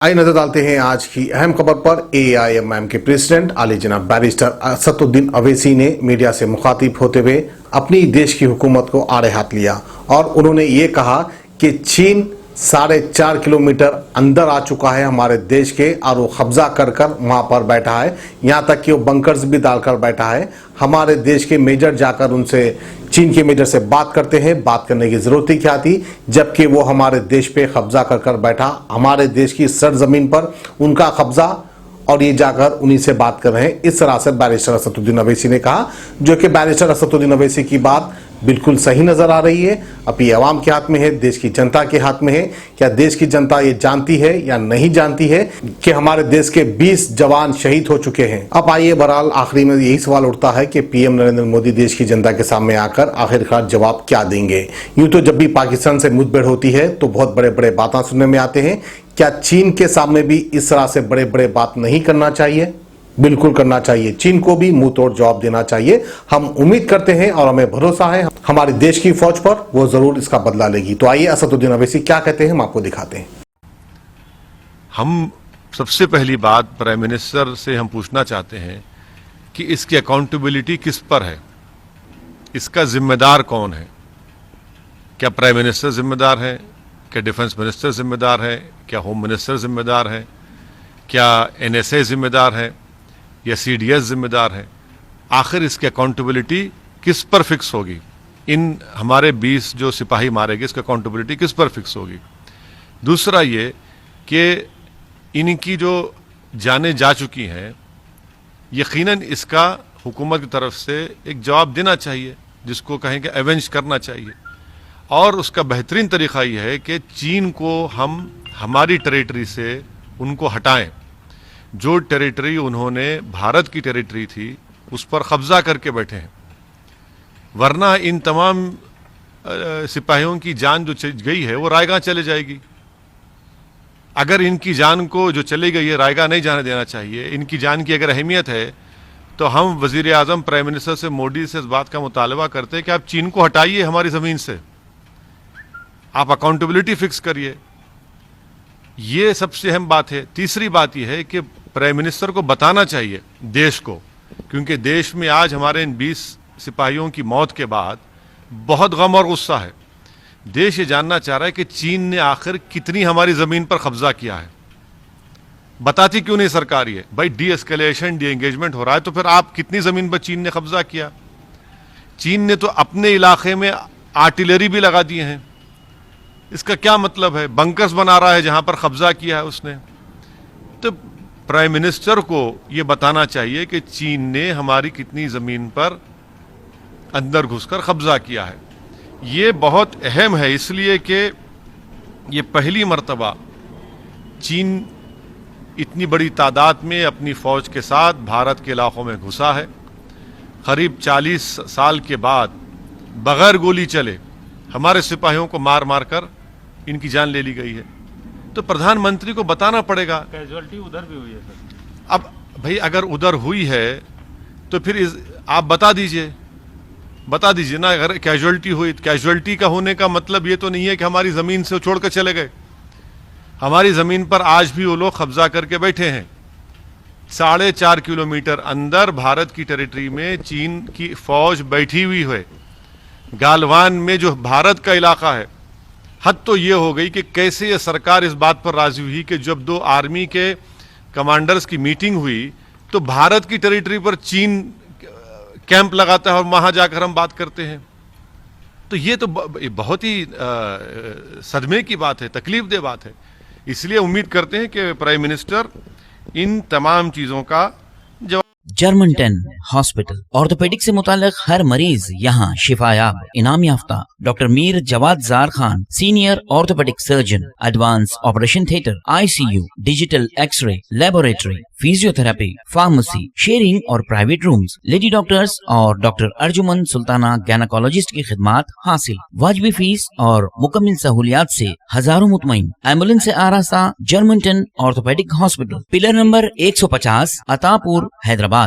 आइए नजर डालते हैं आज की अहम खबर पर। एआईएमआईएम के प्रेसिडेंट आली जनाब बैरिस्टर असदुद्दीन अवैसी ने मीडिया से मुखातिब होते हुए अपनी देश की हुकूमत को आड़े हाथ लिया और उन्होंने ये कहा कि चीन 4.5 किलोमीटर अंदर आ चुका है हमारे देश के और वो कब्जा कर कर वहां पर बैठा है। यहाँ तक कि वो बंकर्स भी डालकर बैठा है। हमारे देश के मेजर जाकर उनसे, चीन के मेजर से बात करते हैं। बात करने की जरूरत ही क्या थी, जबकि वो हमारे देश पे कब्जा कर कर बैठा, हमारे देश की सरजमीन पर उनका कब्जा, और ये जाकर उन्हीं से बात कर रहे हैं। इस तरह से बैरिस्टर असदुद्दीन अवैसी ने कहा, जो कि बैरिस्टर असदुद्दीन अवैसी की बात बिल्कुल सही नजर आ रही है। अब ये अवाम के हाथ में है, देश की जनता के हाथ में है। क्या देश की जनता ये जानती है या नहीं जानती है कि हमारे देश के 20 जवान शहीद हो चुके हैं। अब आइए, बहरहाल आखिरी में यही सवाल उठता है कि पीएम नरेंद्र मोदी देश की जनता के सामने आकर आखिरकार जवाब क्या देंगे। यूं तो जब भी पाकिस्तान से मुठभेड़ होती है तो बहुत बड़े बड़े बातें सुनने में आते हैं। क्या चीन के सामने भी इस तरह से बड़े बड़े बात नहीं करना चाहिए? बिल्कुल करना चाहिए। चीन को भी मुंह तोड़ जवाब देना चाहिए। हम उम्मीद करते हैं और हमें भरोसा है हमारे देश की फौज पर, वो जरूर इसका बदला लेगी। तो आइए असदुद्दीन अवैसी क्या कहते हैं हम आपको दिखाते हैं। हम सबसे पहली बात प्राइम मिनिस्टर से हम पूछना चाहते हैं कि इसकी अकाउंटेबिलिटी किस पर है, इसका जिम्मेदार कौन है। क्या प्राइम मिनिस्टर जिम्मेदार है, क्या डिफेंस मिनिस्टर जिम्मेदार है, क्या होम मिनिस्टर जिम्मेदार है, क्या एनएसए जिम्मेदार है या सीडीएस जिम्मेदार है। आखिर इसकी अकाउंटेबिलिटी किस पर फिक्स होगी। इन हमारे 20 जो सिपाही मारे गए, इसकी अकाउंटेबिलिटी किस पर फिक्स होगी। दूसरा ये कि इनकी जो जानें जा चुकी हैं, यकीनन इसका हुकूमत की तरफ से एक जवाब देना चाहिए, जिसको कहें कि एवेंज करना चाहिए। और उसका बेहतरीन तरीका यह है कि चीन को हम हमारी टेरिटरी से उनको हटाएं। जो टेरिटरी उन्होंने भारत की टेरिटरी थी उस पर कब्जा करके बैठे हैं, वरना इन तमाम सिपाहियों की जान जो गई है वो रायगा चले जाएगी। अगर इनकी जान को जो चली गई है रायगा नहीं जाने देना चाहिए। इनकी जान की अगर अहमियत है तो हम वजीर आजम प्राइम मिनिस्टर से, मोदी से इस बात का मुतालबा करते हैं कि आप चीन को हटाइए हमारी ज़मीन से, आप अकाउंटेबिलिटी फिक्स करिए। ये सबसे अहम बात है। तीसरी बात यह है कि प्राइम मिनिस्टर को बताना चाहिए देश को, क्योंकि देश में आज हमारे इन 20 सिपाहियों की मौत के बाद बहुत गम और गुस्सा है। देश ये जानना चाह रहा है कि चीन ने आखिर कितनी हमारी ज़मीन पर कब्जा किया है। बताती क्यों नहीं सरकार ये? भाई डी एस्केलेशन, डी एंगेजमेंट हो रहा है, तो फिर आप कितनी ज़मीन पर चीन ने कब्जा किया? चीन ने तो अपने इलाके में आर्टिलरी भी लगा दिए हैं। इसका क्या मतलब है? बंकर्स बना रहा है जहां पर कब्जा किया है उसने। तो प्राइम मिनिस्टर को यह बताना चाहिए कि चीन ने हमारी कितनी जमीन पर अंदर घुसकर कब्जा किया है। ये बहुत अहम है, इसलिए कि ये पहली मर्तबा चीन इतनी बड़ी तादाद में अपनी फौज के साथ भारत के इलाकों में घुसा है। करीब 40 साल के बाद बगैर गोली चले हमारे सिपाहियों को मार मार कर इनकी जान ले ली गई है। तो प्रधानमंत्री को बताना पड़ेगा। कैजुअलिटी उधर भी हुई है सर। अब भाई अगर उधर हुई है तो फिर आप बता दीजिए ना। अगर कैजुअलिटी हुई, कैजुअलिटी का होने का मतलब ये तो नहीं है कि हमारी ज़मीन से छोड़ कर चले गए। हमारी ज़मीन पर आज भी वो लोग कब्जा करके बैठे हैं। 4.5 किलोमीटर अंदर भारत की टेरिटरी में चीन की फौज बैठी हुई है। गालवान में जो भारत का इलाका है, हद तो ये हो गई कि कैसे ये सरकार इस बात पर राजी हुई कि जब 2 आर्मी के कमांडर्स की मीटिंग हुई तो भारत की टेरिटरी पर चीन कैंप लगाता है और वहां जाकर हम बात करते हैं। तो ये तो बहुत ही सदमे की बात है, तकलीफदेह बात है। इसलिए उम्मीद करते हैं कि प्राइम मिनिस्टर इन तमाम चीजों का जवाब। जर्मन 10 हॉस्पिटल ऑर्थोपेडिक से मुताल्लिक हर मरीज यहाँ शिफायाब। इनाम याफ्ता doctor Mir Jawad Jar Khan, senior orthopaedic surgeon, advance operation theatre, ICU, digital x-ray, laboratory, physiotherapy, pharmacy, sharing और प्राइवेट रूम्स, लेडी डॉक्टर्स और डॉक्टर अर्जुमन सुल्ताना गैनाकोलॉजिस्ट की खिदमात हासिल। वाजबी फीस और मुकम्मल सहूलियात से हजारों मुतमईन। एम्बुलेंस से आरास्ता German 10 orthopaedic hospital, pillar number 150, Attapur, Hyderabad.